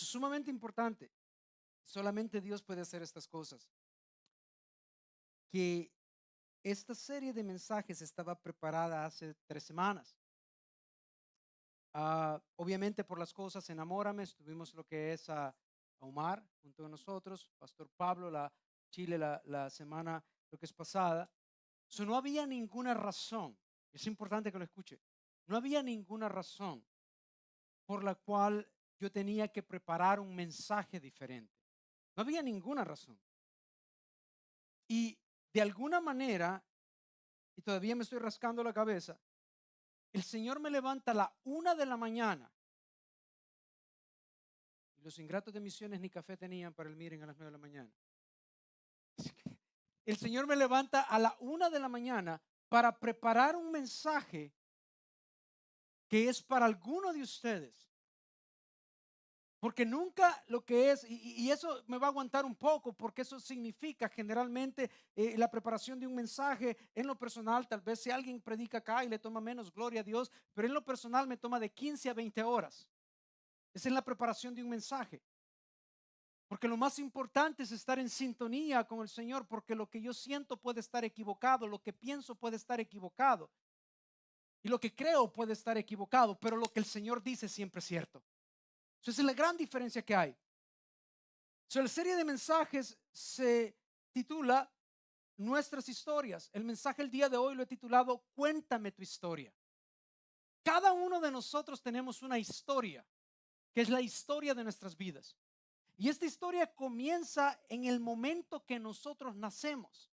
es sumamente importante. Solamente Dios puede hacer estas cosas. Que esta serie de mensajes estaba preparada hace 3 semanas. Obviamente por las cosas, enamórame, tuvimos lo que es a Omar junto a nosotros, Pastor Pablo, Chile la semana, lo que es pasada. No había ninguna razón, es importante que lo escuche, no había ninguna razón por la cual yo tenía que preparar un mensaje diferente. No había ninguna razón. Y de alguna manera, y todavía me estoy rascando la cabeza, el Señor me levanta a la 1 de la mañana. Y los ingratos de misiones ni café tenían para el meeting a las 9 de la mañana. El Señor me levanta a la 1 de la mañana para preparar un mensaje que es para alguno de ustedes. Porque nunca lo que es, y eso me va a aguantar un poco, porque eso significa generalmente la preparación de un mensaje. En lo personal, tal vez si alguien predica acá y le toma menos, gloria a Dios, pero en lo personal me toma de 15 a 20 horas. Es en la preparación de un mensaje. Porque lo más importante es estar en sintonía con el Señor, porque lo que yo siento puede estar equivocado, lo que pienso puede estar equivocado, y lo que creo puede estar equivocado, pero lo que el Señor dice siempre es cierto. Esa es la gran diferencia que hay. La serie de mensajes se titula Nuestras historias. El mensaje el día de hoy lo he titulado Cuéntame tu historia. Cada uno de nosotros tenemos una historia, que es la historia de nuestras vidas. Y esta historia comienza en el momento que nosotros nacemos.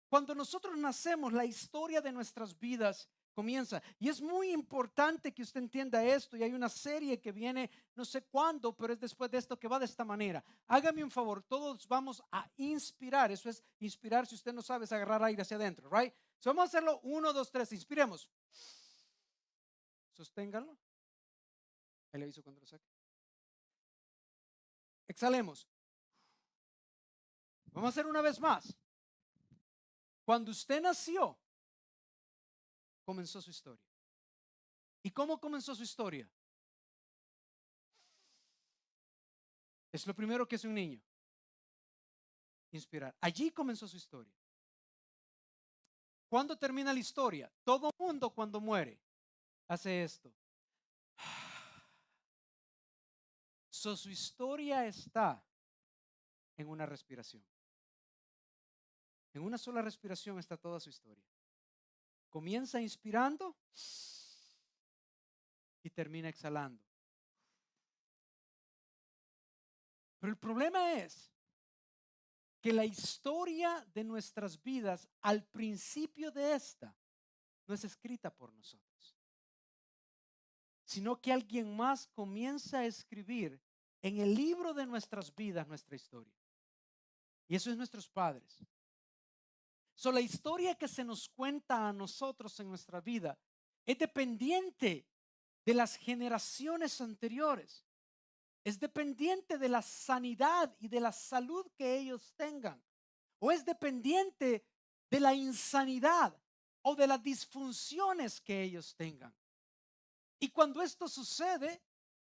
Cuando nosotros nacemos, la historia de nuestras vidas comienza. Y es muy importante que usted entienda esto. Y hay una serie que viene, no sé cuándo, pero es después de esto, que va de esta manera. Hágame un favor, todos vamos a inspirar. Eso es inspirar, si usted no sabe, es agarrar aire hacia adentro, right? Vamos a hacerlo 1, 2, 3, inspiremos. Sosténganlo. Ahí le aviso cuando lo saque. Exhalemos. Vamos a hacer una vez más. Cuando usted nació, comenzó su historia. ¿Y cómo comenzó su historia? Es lo primero que hace un niño. Inspirar. Allí comenzó su historia. ¿Cuándo termina la historia? Todo mundo cuando muere hace esto. Su historia está en una respiración. En una sola respiración está toda su historia. Comienza inspirando y termina exhalando. Pero el problema es que la historia de nuestras vidas, al principio de esta, no es escrita por nosotros, sino que alguien más comienza a escribir en el libro de nuestras vidas nuestra historia. Y eso es nuestros padres. La historia que se nos cuenta a nosotros en nuestra vida es dependiente de las generaciones anteriores. Es dependiente de la sanidad y de la salud que ellos tengan. O es dependiente de la insanidad o de las disfunciones que ellos tengan. Y cuando esto sucede,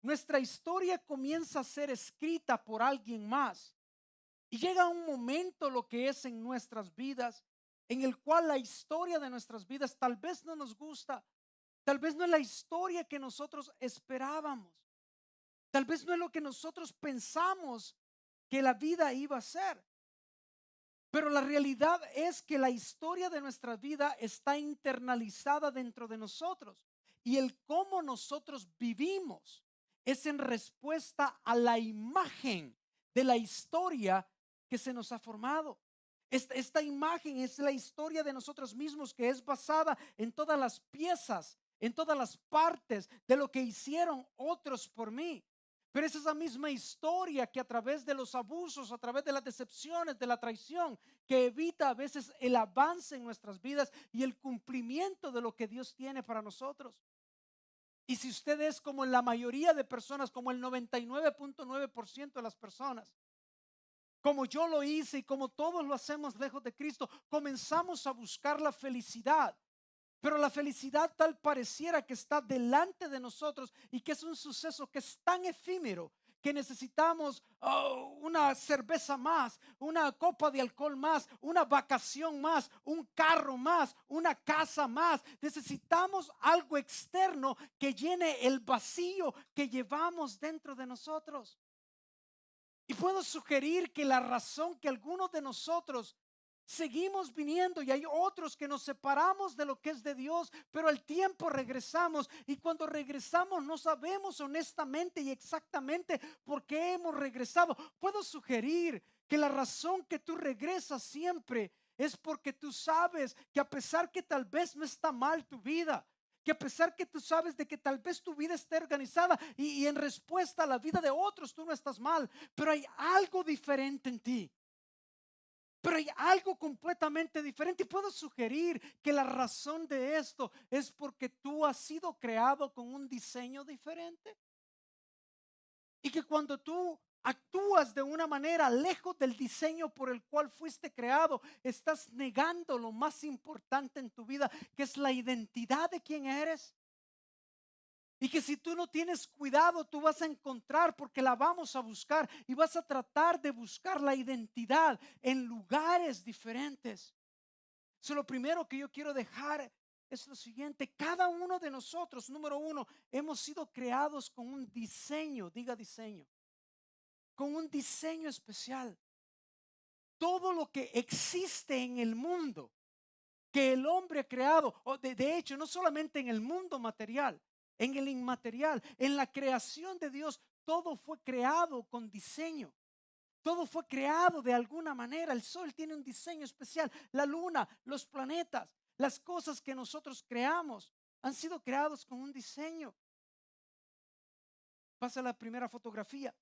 nuestra historia comienza a ser escrita por alguien más. Y llega un momento, lo que es en nuestras vidas, en el cual la historia de nuestras vidas tal vez no nos gusta, tal vez no es la historia que nosotros esperábamos, tal vez no es lo que nosotros pensamos que la vida iba a ser. Pero la realidad es que la historia de nuestra vida está internalizada dentro de nosotros, y el cómo nosotros vivimos es en respuesta a la imagen de la historia que se nos ha formado. Esta imagen es la historia de nosotros mismos, que es basada en todas las piezas, en todas las partes de lo que hicieron otros por mí. Pero es esa misma historia que a través de los abusos, a través de las decepciones, de la traición, que evita a veces el avance en nuestras vidas y el cumplimiento de lo que Dios tiene para nosotros. Y si usted es como la mayoría de personas, como el 99.9% de las personas, como yo lo hice y como todos lo hacemos lejos de Cristo, comenzamos a buscar la felicidad. Pero la felicidad tal pareciera que está delante de nosotros y que es un suceso que es tan efímero, que necesitamos una cerveza más, una copa de alcohol más, una vacación más, un carro más, una casa más. Necesitamos algo externo que llene el vacío que llevamos dentro de nosotros. Y puedo sugerir que la razón que algunos de nosotros seguimos viniendo y hay otros que nos separamos de lo que es de Dios, pero al tiempo regresamos, y cuando regresamos no sabemos honestamente y exactamente por qué hemos regresado. Puedo sugerir que la razón que tú regresas siempre es porque tú sabes que a pesar que tal vez no está mal tu vida, que a pesar que tú sabes de que tal vez tu vida esté organizada y en respuesta a la vida de otros tú no estás mal, pero hay algo diferente en ti. Pero hay algo completamente diferente, y puedo sugerir que la razón de esto es porque tú has sido creado con un diseño diferente, y que cuando tú actúas de una manera lejos del diseño por el cual fuiste creado, estás negando lo más importante en tu vida, que es la identidad de quién eres. Y que si tú no tienes cuidado, tú vas a encontrar, porque la vamos a buscar, y vas a tratar de buscar la identidad en lugares diferentes. So, lo primero que yo quiero dejar es lo siguiente: cada uno de nosotros, número uno, hemos sido creados con un diseño, diga diseño, con un diseño especial. Todo lo que existe en el mundo que el hombre ha creado, o de hecho, no solamente en el mundo material, en el inmaterial, en la creación de Dios, todo fue creado con diseño. Todo fue creado de alguna manera. El sol tiene un diseño especial, la luna, los planetas, las cosas que nosotros creamos han sido creados con un diseño. Pasa la primera fotografía.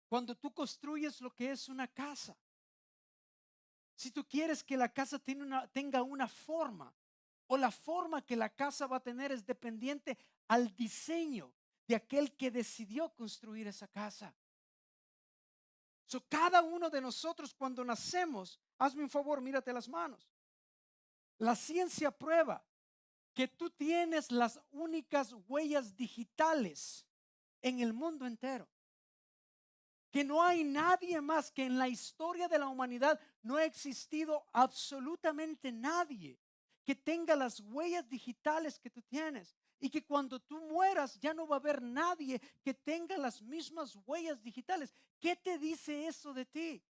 Cuando tú construyes lo que es una casa, si tú quieres que la casa tenga una forma, o la forma que la casa va a tener es dependiente al diseño de aquel que decidió construir esa casa. So, cada uno de nosotros cuando nacemos, hazme un favor, mírate las manos. La ciencia prueba que tú tienes las únicas huellas digitales en el mundo entero. Que no hay nadie más, que en la historia de la humanidad no ha existido absolutamente nadie que tenga las huellas digitales que tú tienes, y que cuando tú mueras ya no va a haber nadie que tenga las mismas huellas digitales. ¿Qué te dice eso de ti?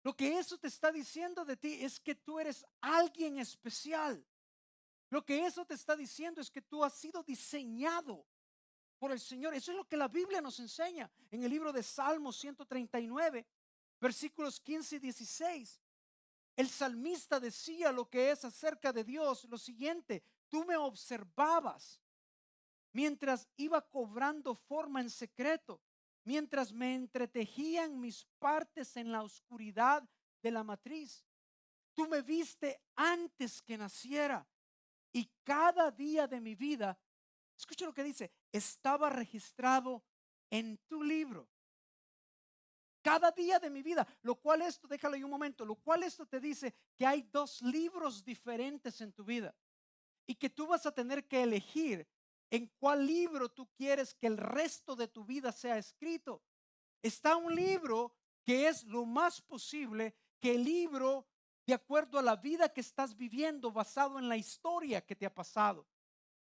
Lo que eso te está diciendo de ti es que tú eres alguien especial. Lo que eso te está diciendo es que tú has sido diseñado por el Señor. Eso es lo que la Biblia nos enseña en el libro de Salmos 139, versículos 15 y 16. El salmista decía lo que es acerca de Dios lo siguiente: tú me observabas mientras iba cobrando forma en secreto, mientras me entretejían mis partes en la oscuridad de la matriz. Tú me viste antes que naciera, y cada día de mi vida, escucha lo que dice, estaba registrado en tu libro. Cada día de mi vida, lo cual esto, déjalo ahí un momento, lo cual esto te dice que hay dos libros diferentes en tu vida, y que tú vas a tener que elegir en cuál libro tú quieres que el resto de tu vida sea escrito. Está un libro que es lo más posible que el libro de acuerdo a la vida que estás viviendo, basado en la historia que te ha pasado,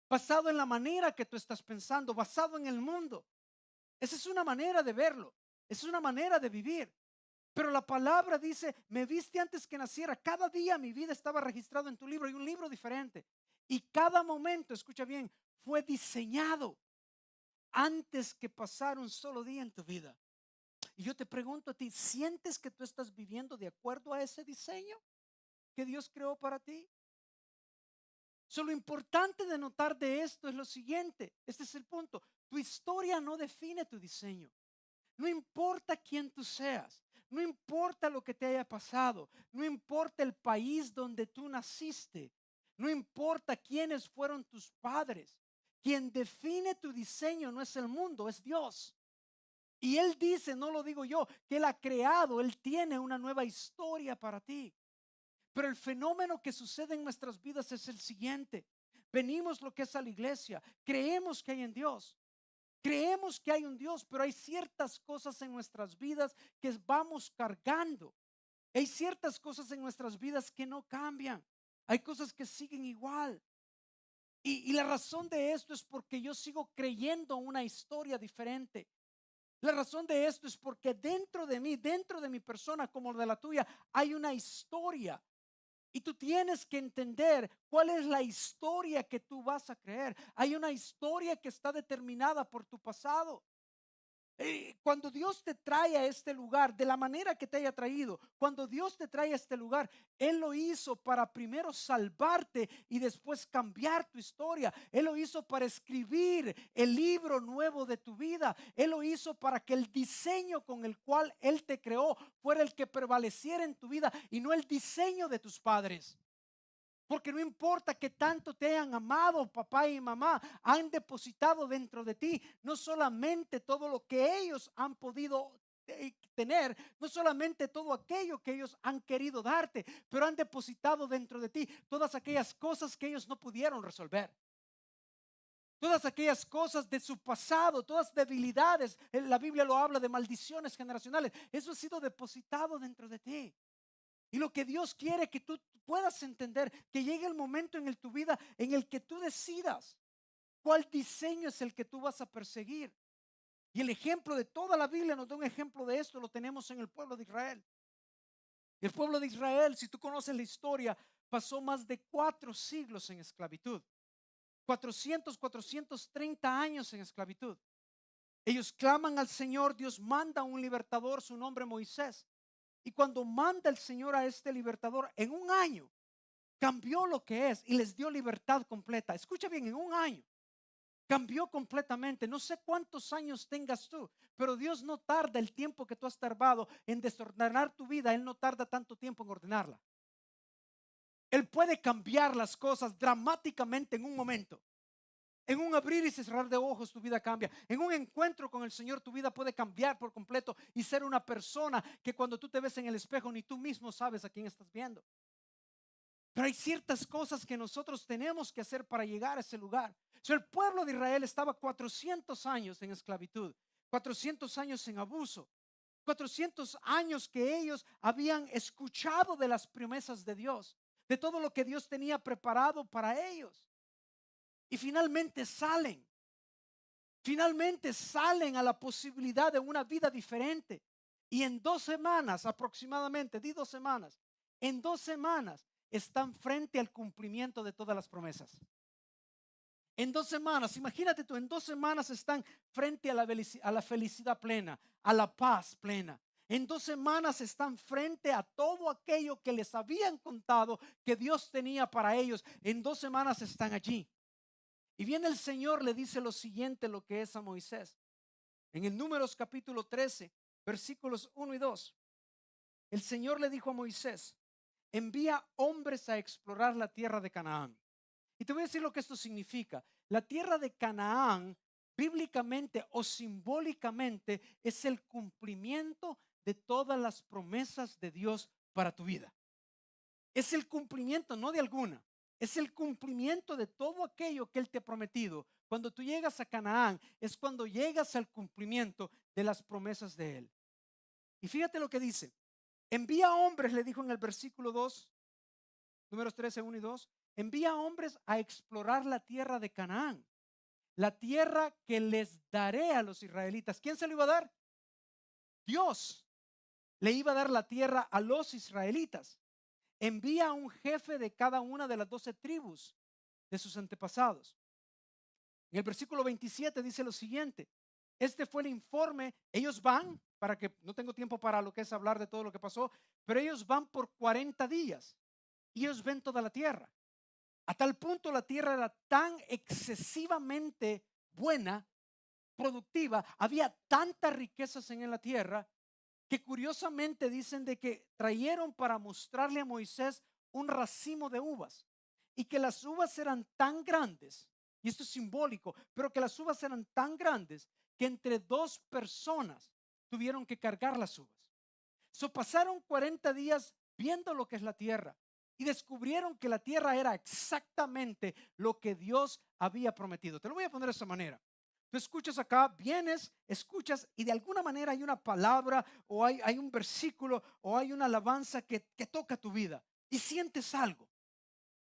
basado en la manera que tú estás pensando, basado en el mundo. Esa es una manera de verlo, es una manera de vivir. Pero la palabra dice, me viste antes que naciera. Cada día mi vida estaba registrado en tu libro, y un libro diferente. Y cada momento, escucha bien, fue diseñado antes que pasara un solo día en tu vida. Y yo te pregunto a ti, ¿sientes que tú estás viviendo de acuerdo a ese diseño que Dios creó para ti? Lo importante de notar de esto es lo siguiente. Este es el punto: tu historia no define tu diseño. No importa quién tú seas, no importa lo que te haya pasado, no importa el país donde tú naciste, no importa quiénes fueron tus padres. Quien define tu diseño no es el mundo, es Dios. Y Él dice, no lo digo yo, que Él ha creado, Él tiene una nueva historia para ti. Pero el fenómeno que sucede en nuestras vidas es el siguiente: venimos lo que es a la iglesia, creemos que hay en Dios, Creemos que hay un Dios, pero hay ciertas cosas en nuestras vidas que vamos cargando. Hay ciertas cosas en nuestras vidas que no cambian. Hay cosas que siguen igual. Y la razón de esto es porque yo sigo creyendo una historia diferente. La razón de esto es porque dentro de mí, dentro de mi persona como de la tuya, hay una historia. Y tú tienes que entender cuál es la historia que tú vas a creer. Hay una historia que está determinada por tu pasado. Cuando Dios te trae a este lugar, de la manera que te haya traído, cuando Dios te trae a este lugar, Él lo hizo para primero salvarte y después cambiar tu historia. Él lo hizo para escribir el libro nuevo de tu vida. Él lo hizo para que el diseño con el cual Él te creó fuera el que prevaleciera en tu vida y no el diseño de tus padres. Porque no importa que tanto te hayan amado, papá y mamá, han depositado dentro de ti no solamente todo lo que ellos han podido tener, no solamente todo aquello que ellos han querido darte, pero han depositado dentro de ti todas aquellas cosas que ellos no pudieron resolver. Todas aquellas cosas de su pasado, todas debilidades, la Biblia lo habla de maldiciones generacionales, eso ha sido depositado dentro de ti. Y lo que Dios quiere que tú puedas entender, que llegue el momento en tu vida en el que tú decidas cuál diseño es el que tú vas a perseguir. Y el ejemplo de toda la Biblia nos da un ejemplo de esto, lo tenemos en el pueblo de Israel. El pueblo de Israel, si tú conoces la historia, pasó más de 4 siglos en esclavitud. 430 años en esclavitud. Ellos claman al Señor, Dios manda a un libertador, su nombre Moisés. Y cuando manda el Señor a este libertador, en un año cambió lo que es y les dio libertad completa. Escucha bien, en un año cambió completamente. No sé cuántos años tengas tú, pero Dios no tarda el tiempo que tú has tardado en desordenar tu vida. Él no tarda tanto tiempo en ordenarla. Él puede cambiar las cosas dramáticamente en un momento. En un abrir y cerrar de ojos tu vida cambia. En un encuentro con el Señor tu vida puede cambiar por completo y ser una persona que cuando tú te ves en el espejo ni tú mismo sabes a quién estás viendo. Pero hay ciertas cosas que nosotros tenemos que hacer para llegar a ese lugar. El pueblo de Israel estaba 400 años en esclavitud, 400 años en abuso, 400 años que ellos habían escuchado de las promesas de Dios, de todo lo que Dios tenía preparado para ellos. Y finalmente salen a la posibilidad de una vida diferente. Y en 2 semanas aproximadamente, di 2 semanas, en 2 semanas están frente al cumplimiento de todas las promesas. En 2 semanas, imagínate tú, en 2 semanas están frente a la felicidad plena, a la paz plena. En 2 semanas están frente a todo aquello que les habían contado que Dios tenía para ellos. En 2 semanas están allí. Y viene el Señor, le dice lo siguiente, lo que es a Moisés. En el Números capítulo 13, versículos 1 y 2. El Señor le dijo a Moisés: envía hombres a explorar la tierra de Canaán. Y te voy a decir lo que esto significa. La tierra de Canaán, bíblicamente o simbólicamente, es el cumplimiento de todas las promesas de Dios para tu vida. Es el cumplimiento, no de alguna. Es el cumplimiento de todo aquello que Él te ha prometido. Cuando tú llegas a Canaán, es cuando llegas al cumplimiento de las promesas de Él. Y fíjate lo que dice. Envía hombres, le dijo en el versículo 2, Números 13, 1 y 2. Envía hombres a explorar la tierra de Canaán, la tierra que les daré a los israelitas. ¿Quién se lo iba a dar? Dios le iba a dar la tierra a los israelitas. Envía a un jefe de cada una de las 12 tribus de sus antepasados. En el versículo 27 dice lo siguiente: este fue el informe. Ellos van, para que no tengo tiempo para lo que es hablar de todo lo que pasó, pero ellos van por 40 días y ellos ven toda la tierra. A tal punto la tierra era tan excesivamente buena, productiva, había tantas riquezas en la tierra, que curiosamente dicen de que trajeron para mostrarle a Moisés un racimo de uvas, y que las uvas eran tan grandes, y esto es simbólico, pero que las uvas eran tan grandes que entre 2 personas tuvieron que cargar las uvas. Pasaron 40 días viendo lo que es la tierra y descubrieron que la tierra era exactamente lo que Dios había prometido. Te lo voy a poner de esta manera. Tú escuchas acá, vienes, escuchas y de alguna manera hay una palabra o hay un versículo o hay una alabanza que toca tu vida y sientes algo.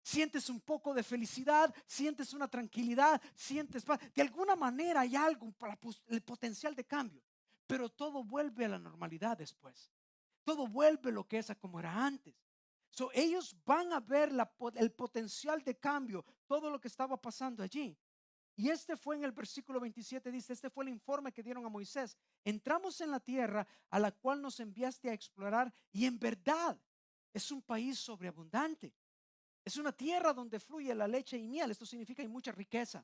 Sientes un poco de felicidad, sientes una tranquilidad, sientes paz. De alguna manera hay algo para el potencial de cambio, pero todo vuelve a la normalidad después. Todo vuelve lo que es a como era antes. So, ellos van a ver el potencial de cambio, todo lo que estaba pasando allí. Y este fue en el versículo 27, dice, este fue el informe que dieron a Moisés. Entramos en la tierra a la cual nos enviaste a explorar y en verdad es un país sobreabundante. Es una tierra donde fluye la leche y miel. Esto significa hay mucha riqueza.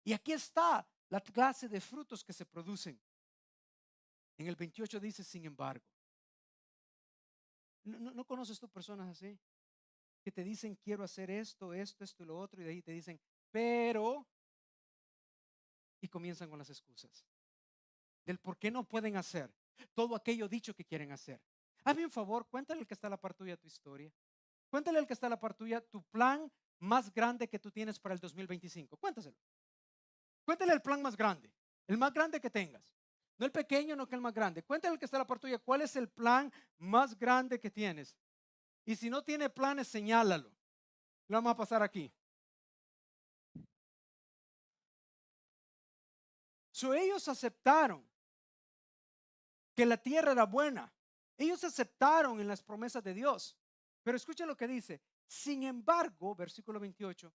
Y aquí está la clase de frutos que se producen. En el 28 dice, sin embargo. ¿No conoces tú personas así? Que te dicen, quiero hacer esto, esto y lo otro. Y de ahí te dicen, pero. Y comienzan con las excusas. Del por qué no pueden hacer todo aquello dicho que quieren hacer. Hazme un favor, cuéntale al que está a la par tuya tu historia. Cuéntale al que está a la par tuya tu plan más grande que tú tienes para el 2025. Cuéntaselo. Cuéntale el plan más grande, el más grande que tengas. No el pequeño, no que el más grande. Cuéntale al que está a la par tuya cuál es el plan más grande que tienes. Y si no tiene planes, señálalo. Lo vamos a pasar aquí. Ellos aceptaron que la tierra era buena. Ellos aceptaron en las promesas de Dios. Pero escucha lo que dice. Sin embargo, versículo 28,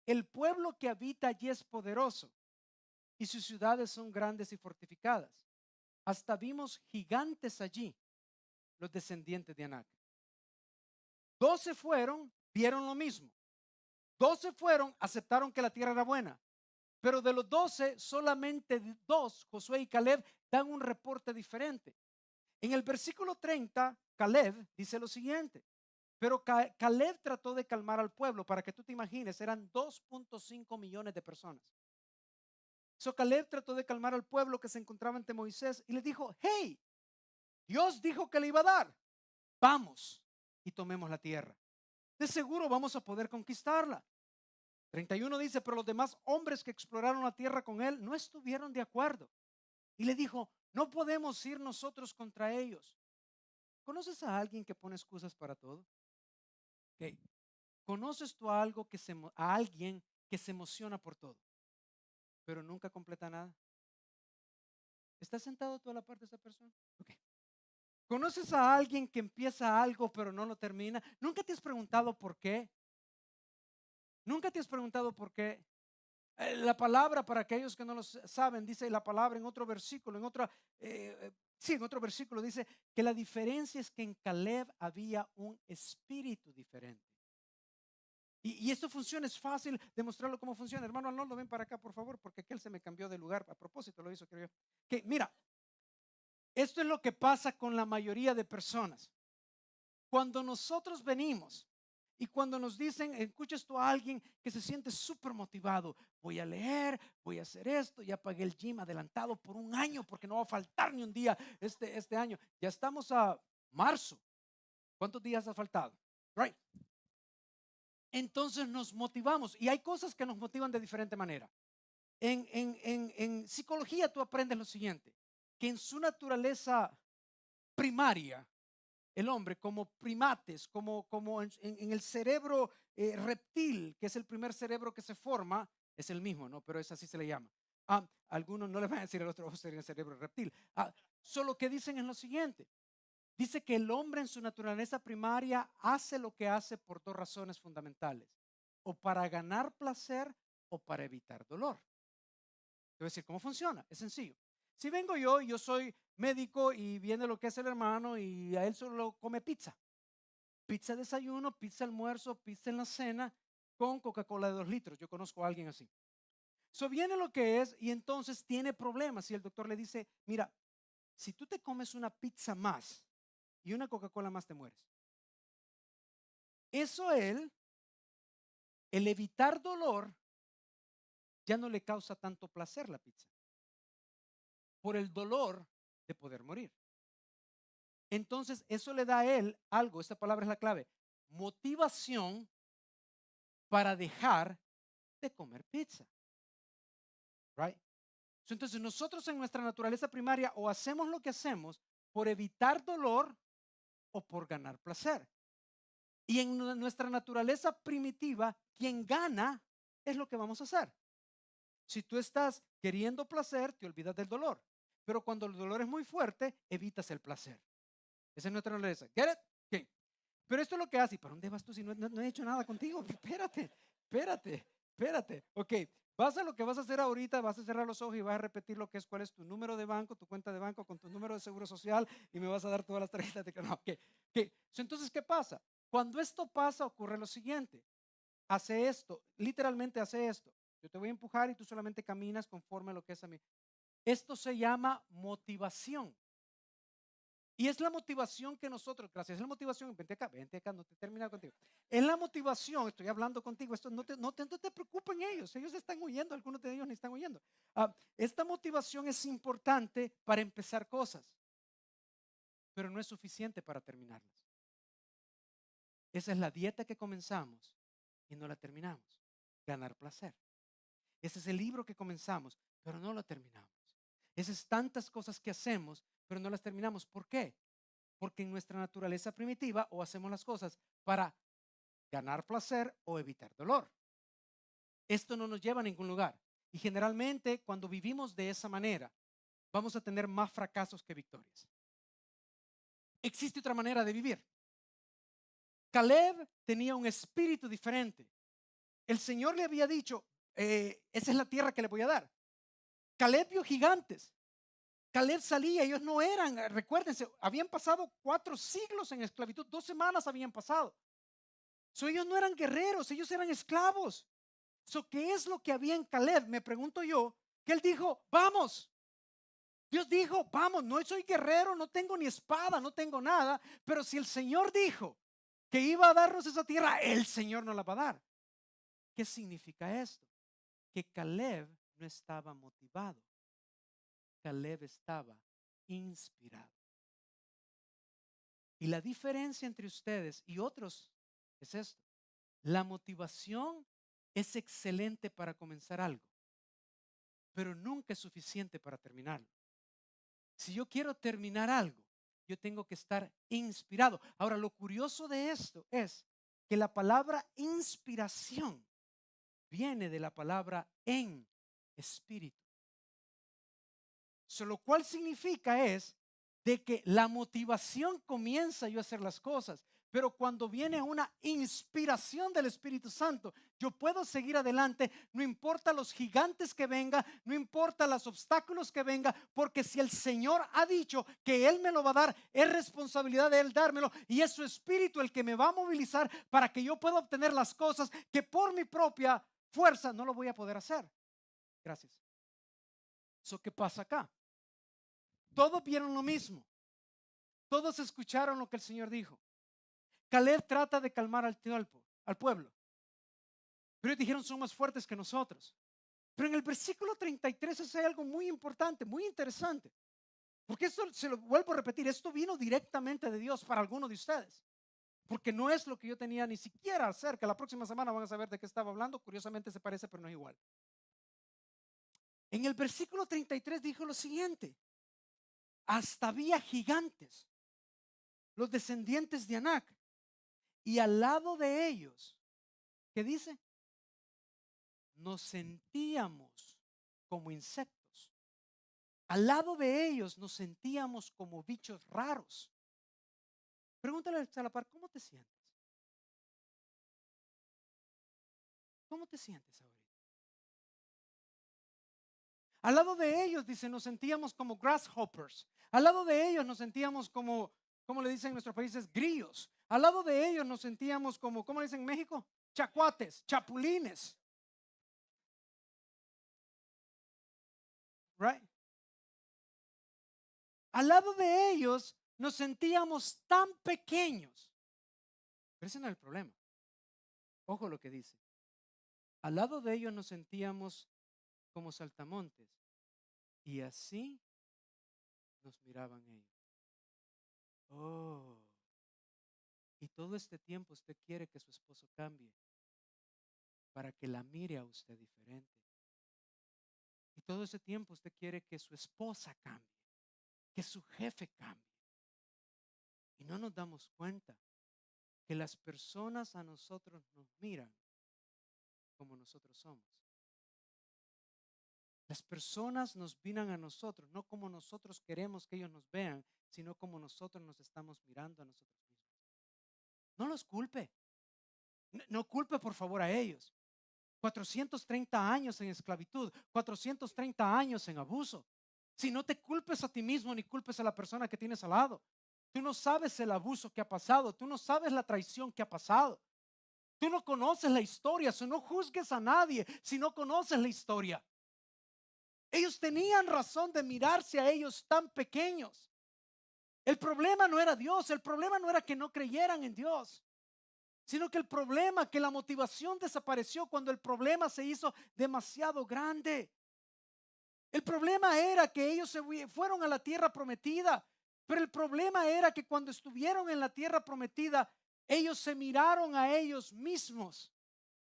el pueblo que habita allí es poderoso y sus ciudades son grandes y fortificadas. Hasta vimos gigantes allí, los descendientes de Anac. 12 fueron, vieron lo mismo. 12 fueron, aceptaron que la tierra era buena. Pero de los 12, solamente 2, Josué y Caleb, dan un reporte diferente. En el versículo 30, Caleb dice lo siguiente. Pero Caleb trató de calmar al pueblo. Para que tú te imagines, eran 2.5 millones de personas. Caleb trató de calmar al pueblo que se encontraba ante Moisés y le dijo, hey, Dios dijo que le iba a dar. Vamos y tomemos la tierra. De seguro vamos a poder conquistarla. 31 dice, pero los demás hombres que exploraron la tierra con él no estuvieron de acuerdo. Y le dijo, no podemos ir nosotros contra ellos. ¿Conoces a alguien que pone excusas para todo? Okay. ¿Conoces tú a alguien que se emociona por todo, pero nunca completa nada? ¿Estás sentado tú a la parte de esa persona? Okay. ¿Conoces a alguien que empieza algo pero no lo termina? ¿Nunca te has preguntado por qué? ¿Nunca te has preguntado por qué? La palabra, para aquellos que no lo saben, dice la palabra en otro versículo, en otro versículo dice que la diferencia es que en Caleb había un espíritu diferente. Y esto funciona, es fácil demostrarlo cómo funciona. Hermano Arnoldo, ven para acá, por favor, porque aquel se me cambió de lugar. A propósito lo hizo, creo yo. Que mira, esto es lo que pasa con la mayoría de personas. Cuando nosotros venimos y cuando nos dicen, escuchas tú a alguien que se siente súper motivado, voy a leer, voy a hacer esto, ya pagué el gym adelantado por un año porque no va a faltar ni un día este año. Ya estamos a marzo. ¿Cuántos días ha faltado? Right. Entonces nos motivamos y hay cosas que nos motivan de diferente manera. En psicología tú aprendes lo siguiente, que en su naturaleza primaria, el hombre como primates, como en el cerebro reptil, que es el primer cerebro que se forma, es el mismo, ¿no? Pero es así se le llama. Algunos no le van a decir al otro, sería el cerebro reptil. Solo que dicen es lo siguiente. Dice que el hombre en su naturaleza primaria hace lo que hace por dos razones fundamentales. O para ganar placer o para evitar dolor. Te voy a decir cómo funciona. Es sencillo. Si vengo yo soy médico y viene lo que es el hermano y a él solo come pizza. Pizza de desayuno, pizza almuerzo, pizza en la cena con Coca-Cola de 2 litros. Yo conozco a alguien así. Viene lo que es y entonces tiene problemas y el doctor le dice, mira, si tú te comes una pizza más y una Coca-Cola más te mueres. Eso el evitar dolor ya no le causa tanto placer la pizza por el dolor de poder morir. Entonces eso le da a él algo, esta palabra es la clave, motivación para dejar de comer pizza. Right? Entonces nosotros en nuestra naturaleza primaria o hacemos lo que hacemos por evitar dolor o por ganar placer. Y en nuestra naturaleza primitiva, quien gana es lo que vamos a hacer. Si tú estás queriendo placer, te olvidas del dolor. Pero cuando el dolor es muy fuerte, evitas el placer. Esa es nuestra naturaleza. ¿Get it? Okay. Pero esto es lo que hace. ¿Y para dónde vas tú si no he hecho nada contigo? Espérate. Ok, vas a lo que vas a hacer ahorita, vas a cerrar los ojos y vas a repetir lo que es, cuál es tu número de banco, tu cuenta de banco con tu número de seguro social y me vas a dar todas las tarjetas de crédito. No, okay. Entonces, ¿qué pasa? Cuando esto pasa, ocurre lo siguiente. Hace esto, literalmente hace esto. Yo te voy a empujar y tú solamente caminas conforme a lo que es a mí. Esto se llama motivación. Y es la motivación que nosotros, gracias, es la motivación, vente acá, no te he terminado contigo. Es la motivación, estoy hablando contigo, esto no te preocupen ellos están huyendo, algunos de ellos ni están huyendo. Esta motivación es importante para empezar cosas, pero no es suficiente para terminarlas. Esa es la dieta que comenzamos y no la terminamos. Ganar placer. Ese es el libro que comenzamos, pero no lo terminamos. Esas tantas cosas que hacemos, pero no las terminamos. ¿Por qué? Porque en nuestra naturaleza primitiva o hacemos las cosas para ganar placer o evitar dolor. Esto no nos lleva a ningún lugar. Y generalmente cuando vivimos de esa manera, vamos a tener más fracasos que victorias. Existe otra manera de vivir. Caleb tenía un espíritu diferente. El Señor le había dicho, esa es la tierra que le voy a dar. Caleb vio gigantes. Caleb salía, ellos no eran, recuérdense, habían pasado 4 siglos en esclavitud, 2 semanas habían pasado. Ellos no eran guerreros, ellos eran esclavos. ¿Qué es lo que había en Caleb? Me pregunto yo, que él dijo, vamos. Dios dijo, vamos, no soy guerrero, no tengo ni espada, no tengo nada, pero si el Señor dijo que iba a darnos esa tierra, el Señor nos la va a dar. ¿Qué significa esto? Que Caleb no estaba motivado. Caleb estaba inspirado. Y la diferencia entre ustedes y otros es esto. La motivación es excelente para comenzar algo, pero nunca es suficiente para terminarlo. Si yo quiero terminar algo, yo tengo que estar inspirado. Ahora, lo curioso de esto es que la palabra inspiración viene de la palabra en espíritu. Lo cual significa es de que la motivación comienza yo a hacer las cosas, pero cuando viene una inspiración del Espíritu Santo, yo puedo seguir adelante, no importa los gigantes que venga, no importa los obstáculos que venga, porque si el Señor ha dicho que Él me lo va a dar, es responsabilidad de Él dármelo y es su Espíritu el que me va a movilizar para que yo pueda obtener las cosas que por mi propia fuerza no lo voy a poder hacer. Gracias. ¿Qué pasa acá? Todos vieron lo mismo. Todos escucharon lo que el Señor dijo. Caleb trata de calmar al pueblo. Pero ellos dijeron, son más fuertes que nosotros. Pero en el versículo 33 hay algo muy importante, muy interesante. Porque esto, se lo vuelvo a repetir, esto vino directamente de Dios para alguno de ustedes. Porque no es lo que yo tenía ni siquiera acerca. La próxima semana van a saber de qué estaba hablando. Curiosamente se parece, pero no es igual. En el versículo 33 dijo lo siguiente. Hasta había gigantes, los descendientes de Anac, y al lado de ellos, ¿qué dice? Nos sentíamos como insectos. Al lado de ellos nos sentíamos como bichos raros. Pregúntale a la par, ¿cómo te sientes? ¿Cómo te sientes ahorita? Al lado de ellos, dice, nos sentíamos como grasshoppers. Al lado de ellos nos sentíamos como le dicen en nuestros países, grillos. Al lado de ellos nos sentíamos como, ¿cómo le dicen en México? Chacuates, chapulines. Right? Al lado de ellos nos sentíamos tan pequeños. Pero ese no es el problema. Ojo lo que dice. Al lado de ellos nos sentíamos como saltamontes y así nos miraban ellos. Oh, y todo este tiempo usted quiere que su esposo cambie para que la mire a usted diferente. Y todo ese tiempo usted quiere que su esposa cambie, que su jefe cambie. Y no nos damos cuenta que las personas a nosotros nos miran como nosotros somos. Las personas nos miran a nosotros, no como nosotros queremos que ellos nos vean, sino como nosotros nos estamos mirando a nosotros mismos. No los culpe. No culpe por favor a ellos. 430 años en esclavitud, 430 años en abuso. Si no te culpes a ti mismo ni culpes a la persona que tienes al lado. Tú no sabes el abuso que ha pasado, tú no sabes la traición que ha pasado. Tú no conoces la historia, so no juzgues a nadie si no conoces la historia. Ellos tenían razón de mirarse a ellos tan pequeños. El problema no era Dios, el problema no era que no creyeran en Dios, sino que el problema, que la motivación desapareció cuando el problema se hizo demasiado grande. El problema era que ellos se fueron a la tierra prometida, pero el problema era que cuando estuvieron en la tierra prometida, ellos se miraron a ellos mismos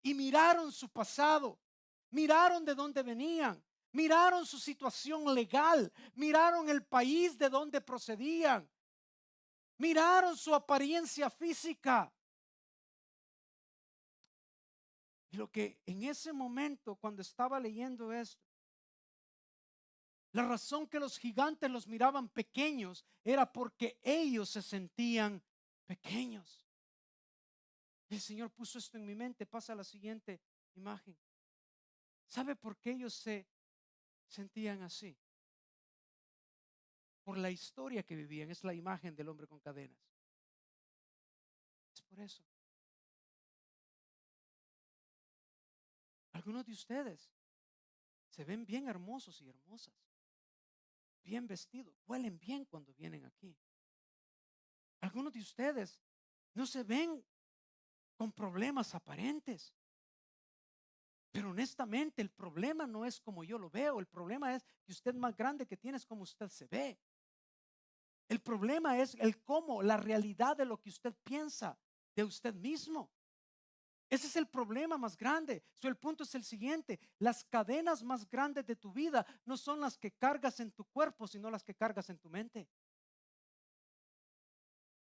y miraron su pasado, miraron de dónde venían, miraron su situación legal, miraron el país de donde procedían, miraron su apariencia física. Y lo que en ese momento, cuando estaba leyendo esto, la razón que los gigantes los miraban pequeños era porque ellos se sentían pequeños. El Señor puso esto en mi mente. Pasa a la siguiente imagen. ¿Sabe por qué ellos se sentían así? Por la historia que vivían. Es la imagen del hombre con cadenas. Es por eso. Algunos de ustedes se ven bien hermosos y hermosas, bien vestidos, huelen bien cuando vienen aquí. Algunos de ustedes no se ven con problemas aparentes. Pero honestamente el problema no es como yo lo veo. El problema es que usted más grande que tiene es como usted se ve. El problema es el cómo, la realidad de lo que usted piensa de usted mismo. Ese es el problema más grande. El punto es el siguiente: las cadenas más grandes de tu vida no son las que cargas en tu cuerpo, sino las que cargas en tu mente.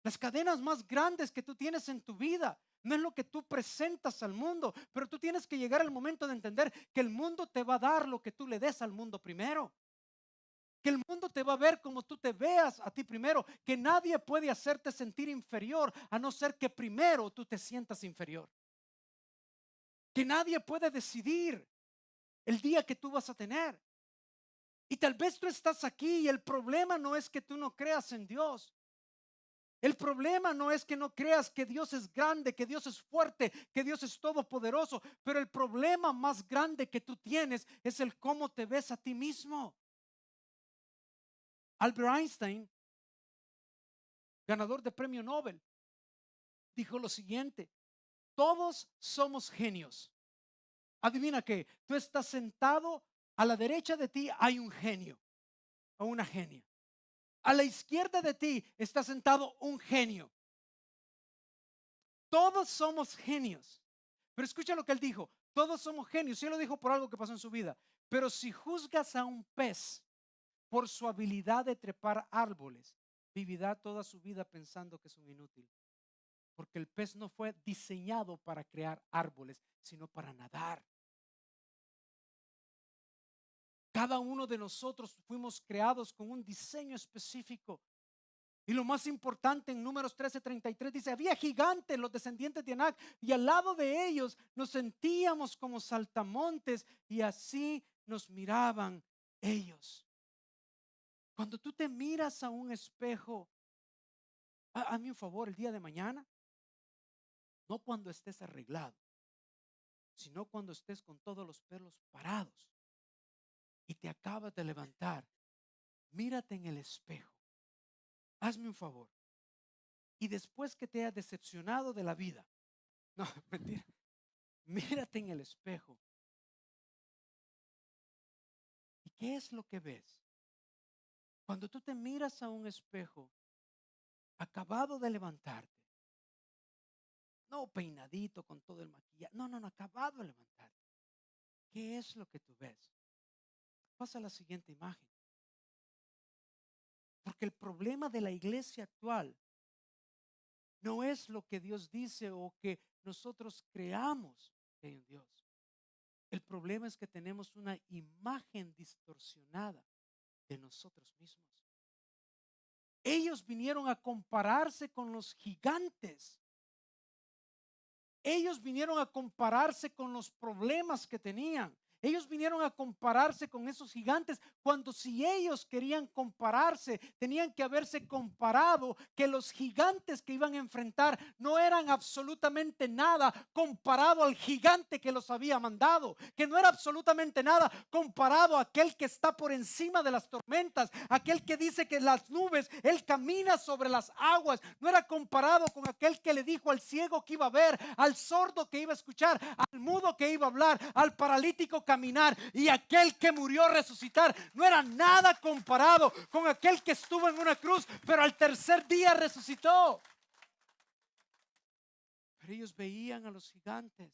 Las cadenas más grandes que tú tienes en tu vida no es lo que tú presentas al mundo, pero tú tienes que llegar al momento de entender que el mundo te va a dar lo que tú le des al mundo primero. Que el mundo te va a ver como tú te veas a ti primero. Que nadie puede hacerte sentir inferior a no ser que primero tú te sientas inferior. Que nadie puede decidir el día que tú vas a tener. Y tal vez tú estás aquí y el problema no es que tú no creas en Dios. El problema no es que no creas que Dios es grande, que Dios es fuerte, que Dios es todopoderoso, pero el problema más grande que tú tienes es el cómo te ves a ti mismo. Albert Einstein, ganador de premio Nobel, dijo lo siguiente: todos somos genios. Adivina qué, tú estás sentado, a la derecha de ti hay un genio o una genia. A la izquierda de ti está sentado un genio. Todos somos genios. Pero escucha lo que él dijo: todos somos genios. Y él lo dijo por algo que pasó en su vida. Pero si juzgas a un pez por su habilidad de trepar árboles, vivirá toda su vida pensando que es un inútil. Porque el pez no fue diseñado para crear árboles, sino para nadar. Cada uno de nosotros fuimos creados con un diseño específico. Y lo más importante, en Números 13:33 dice: había gigantes, los descendientes de Anac, y al lado de ellos nos sentíamos como saltamontes, y así nos miraban ellos. Cuando tú te miras a un espejo, hazme un favor, el día de mañana, no cuando estés arreglado, sino cuando estés con todos los pelos parados y te acabas de levantar, mírate en el espejo. Hazme un favor. Y después que te hayas decepcionado de la vida, no, mentira, mírate en el espejo. ¿Y qué es lo que ves? Cuando tú te miras a un espejo, acabado de levantarte, no peinadito con todo el maquillaje, no, acabado de levantarte, ¿qué es lo que tú ves? Pasa a la siguiente imagen. Porque el problema de la iglesia actual no es lo que Dios dice o que nosotros creamos que hay en Dios. El problema es que tenemos una imagen distorsionada de nosotros mismos. Ellos vinieron a compararse con los gigantes. Ellos vinieron a compararse con los problemas que tenían. Ellos vinieron a compararse con esos gigantes cuando si ellos querían compararse, tenían que haberse comparado que los gigantes que iban a enfrentar no eran absolutamente nada comparado al gigante que los había mandado, que no era absolutamente nada comparado a aquel que está por encima de las tormentas, aquel que dice que las nubes, él camina sobre las aguas, no era comparado con aquel que le dijo al ciego que iba a ver, al sordo que iba a escuchar, al mudo que iba a hablar, al paralítico caminar, y aquel que murió resucitar. No era nada comparado con aquel que estuvo en una cruz, pero al tercer día resucitó. Pero ellos veían a los gigantes,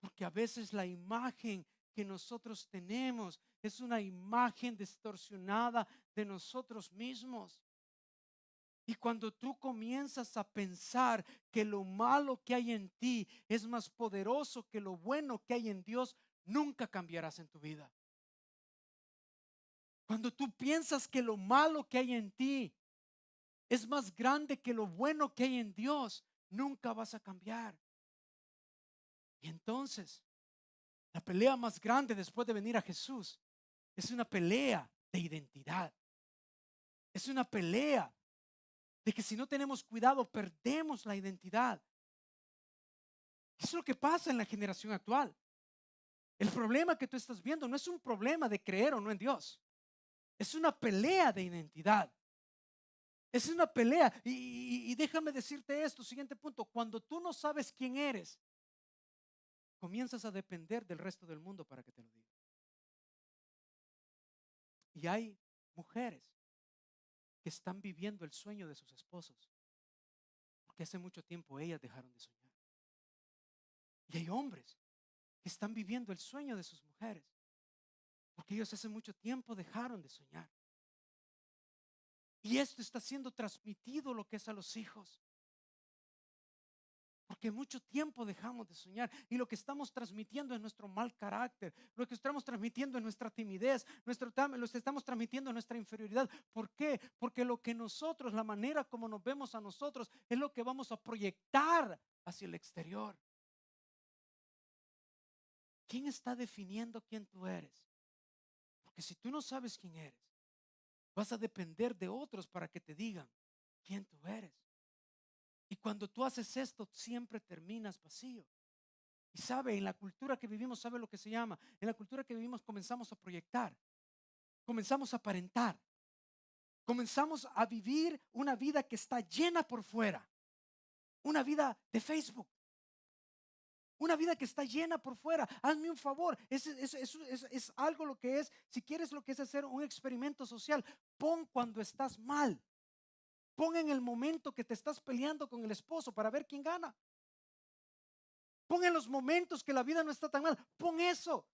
porque a veces la imagen que nosotros tenemos es una imagen distorsionada de nosotros mismos. Y cuando tú comienzas a pensar que lo malo que hay en ti es más poderoso que lo bueno que hay en Dios, nunca cambiarás en tu vida. Cuando tú piensas que lo malo que hay en ti es más grande que lo bueno que hay en Dios, nunca vas a cambiar. Y entonces, la pelea más grande después de venir a Jesús es una pelea de identidad. Es una pelea de que si no tenemos cuidado, perdemos la identidad. Eso es lo que pasa en la generación actual. El problema que tú estás viendo no es un problema de creer o no en Dios. Es una pelea de identidad. Es una pelea. Y déjame decirte esto, siguiente punto. Cuando tú no sabes quién eres, comienzas a depender del resto del mundo para que te lo diga. Y hay mujeres que están viviendo el sueño de sus esposos, porque hace mucho tiempo ellas dejaron de soñar. Y hay hombres que están viviendo el sueño de sus mujeres, porque ellos hace mucho tiempo dejaron de soñar. Y esto está siendo transmitido lo que es a los hijos, porque mucho tiempo dejamos de soñar y lo que estamos transmitiendo es nuestro mal carácter, lo que estamos transmitiendo es nuestra timidez, lo que estamos transmitiendo es nuestra inferioridad. ¿Por qué? Porque lo que nosotros, la manera como nos vemos a nosotros es lo que vamos a proyectar hacia el exterior. ¿Quién está definiendo quién tú eres? Porque si tú no sabes quién eres, vas a depender de otros para que te digan quién tú eres. Y cuando tú haces esto, siempre terminas vacío. Y sabe, en la cultura que vivimos, sabe lo que se llama. En la cultura que vivimos comenzamos a proyectar, comenzamos a aparentar, comenzamos a vivir una vida que está llena por fuera, una vida de Facebook, una vida que está llena por fuera. Hazme un favor, es algo lo que es, si quieres lo que es hacer un experimento social, pon cuando estás mal. Pon en el momento que te estás peleando con el esposo para ver quién gana. Pon en los momentos que la vida no está tan mal. Pon eso.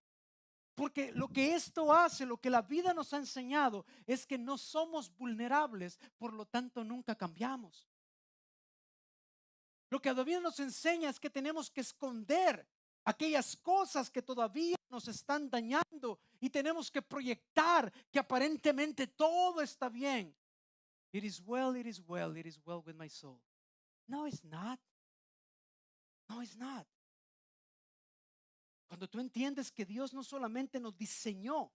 Porque lo que esto hace, lo que la vida nos ha enseñado es que no somos vulnerables, por lo tanto nunca cambiamos. Lo que la vida nos enseña es que tenemos que esconder aquellas cosas que todavía nos están dañando y tenemos que proyectar que aparentemente todo está bien. It is well, it is well, it is well with my soul. No, it's not. No, it's not. Cuando tú entiendes que Dios no solamente nos diseñó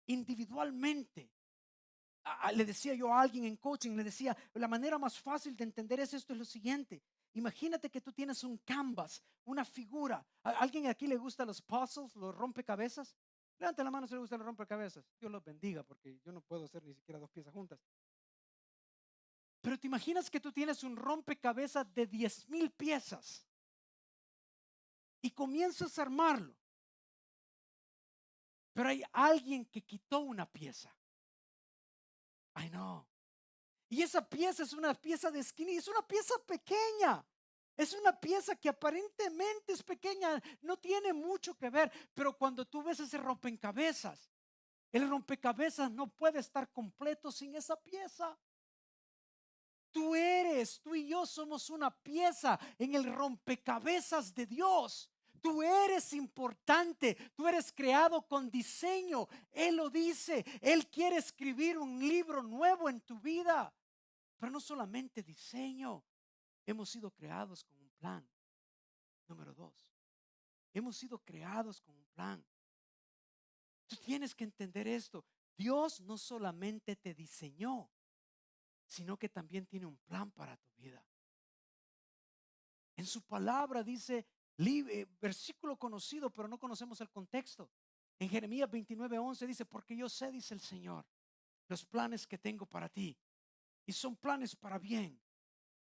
individualmente. Le decía yo a alguien en coaching, le decía, la manera más fácil de entender esto es lo siguiente. Imagínate que tú tienes un canvas, una figura. ¿Alguien aquí le gusta los puzzles, los rompecabezas? Levante la mano si le gusta los rompecabezas. Dios los bendiga, porque yo no puedo hacer ni siquiera dos piezas juntas. Pero te imaginas que tú tienes un rompecabezas de 10,000 piezas y comienzas a armarlo. Pero hay alguien que quitó una pieza. I know. Y esa pieza es una pieza de esquina y es una pieza pequeña. Es una pieza que aparentemente es pequeña, no tiene mucho que ver, pero cuando tú ves ese rompecabezas, el rompecabezas no puede estar completo sin esa pieza. Tú y yo somos una pieza en el rompecabezas de Dios. Tú eres importante, tú eres creado con diseño. Él lo dice, Él quiere escribir un libro nuevo en tu vida. Pero no solamente diseño, hemos sido creados con un plan. Número dos, hemos sido creados con un plan. Tú tienes que entender esto. Dios no solamente te diseñó, sino que también tiene un plan para tu vida. En su palabra dice, versículo conocido, pero no conocemos el contexto. En Jeremías 29:11 dice, porque yo sé, dice el Señor, los planes que tengo para ti. Y son planes para bien,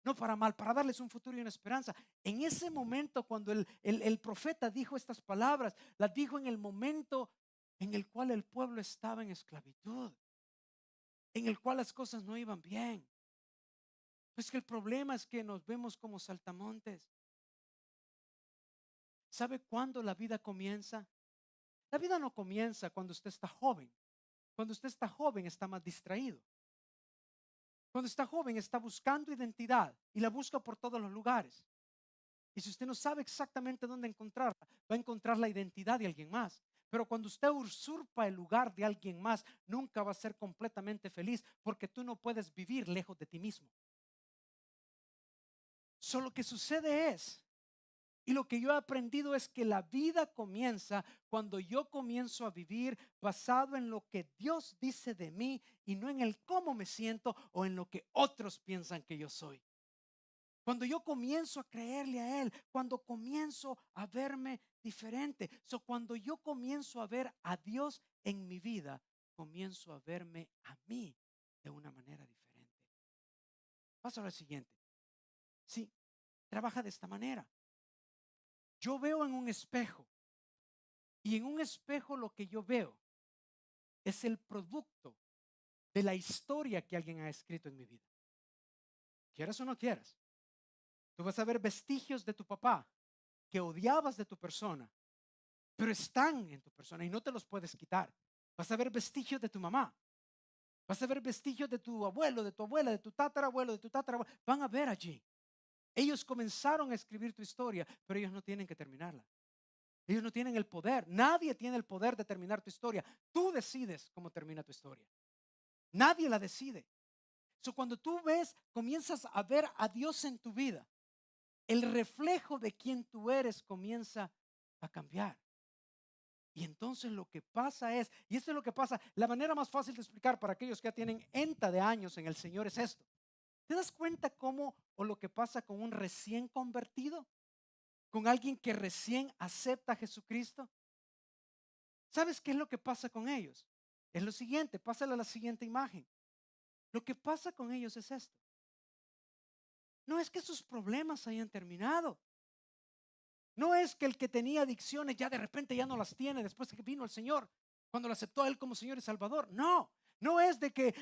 no para mal, para darles un futuro y una esperanza. En ese momento, cuando el profeta dijo estas palabras, las dijo en el momento en el cual el pueblo estaba en esclavitud, en el cual las cosas no iban bien. Pues que el problema es que nos vemos como saltamontes. ¿Sabe cuándo la vida comienza? La vida no comienza cuando usted está joven. Cuando usted está joven está más distraído. Cuando está joven está buscando identidad y la busca por todos los lugares. Y si usted no sabe exactamente dónde encontrarla, va a encontrar la identidad de alguien más. Pero cuando usted usurpa el lugar de alguien más, nunca va a ser completamente feliz porque tú no puedes vivir lejos de ti mismo. Solo que sucede es, y lo que yo he aprendido es que la vida comienza cuando yo comienzo a vivir basado en lo que Dios dice de mí y no en el cómo me siento o en lo que otros piensan que yo soy. Cuando yo comienzo a creerle a Él, cuando comienzo a verme diferente, cuando yo comienzo a ver a Dios en mi vida, comienzo a verme a mí de una manera diferente. Paso a lo siguiente. Sí, trabaja de esta manera. Yo veo en un espejo y en un espejo lo que yo veo es el producto de la historia que alguien ha escrito en mi vida. Quieras o no quieras, tú vas a ver vestigios de tu papá que odiabas de tu persona, pero están en tu persona y no te los puedes quitar. Vas a ver vestigios de tu mamá, vas a ver vestigios de tu abuelo, de tu abuela, de tu tatarabuelo, de tu tatarabuelo. Van a ver allí. Ellos comenzaron a escribir tu historia, pero ellos no tienen que terminarla. Ellos no tienen el poder. Nadie tiene el poder de terminar tu historia. Tú decides cómo termina tu historia. Nadie la decide. Cuando tú ves, comienzas a ver a Dios en tu vida, el reflejo de quien tú eres comienza a cambiar. Y entonces lo que pasa es, y esto es lo que pasa, la manera más fácil de explicar para aquellos que ya tienen enta de años en el Señor es esto. ¿Te das cuenta cómo o lo que pasa con un recién convertido? Con alguien que recién acepta a Jesucristo. ¿Sabes qué es lo que pasa con ellos? Es lo siguiente, pásale a la siguiente imagen. Lo que pasa con ellos es esto. No es que sus problemas hayan terminado. No es que el que tenía adicciones ya de repente ya no las tiene después de que vino el Señor, cuando lo aceptó a Él como Señor y Salvador. No, no es de que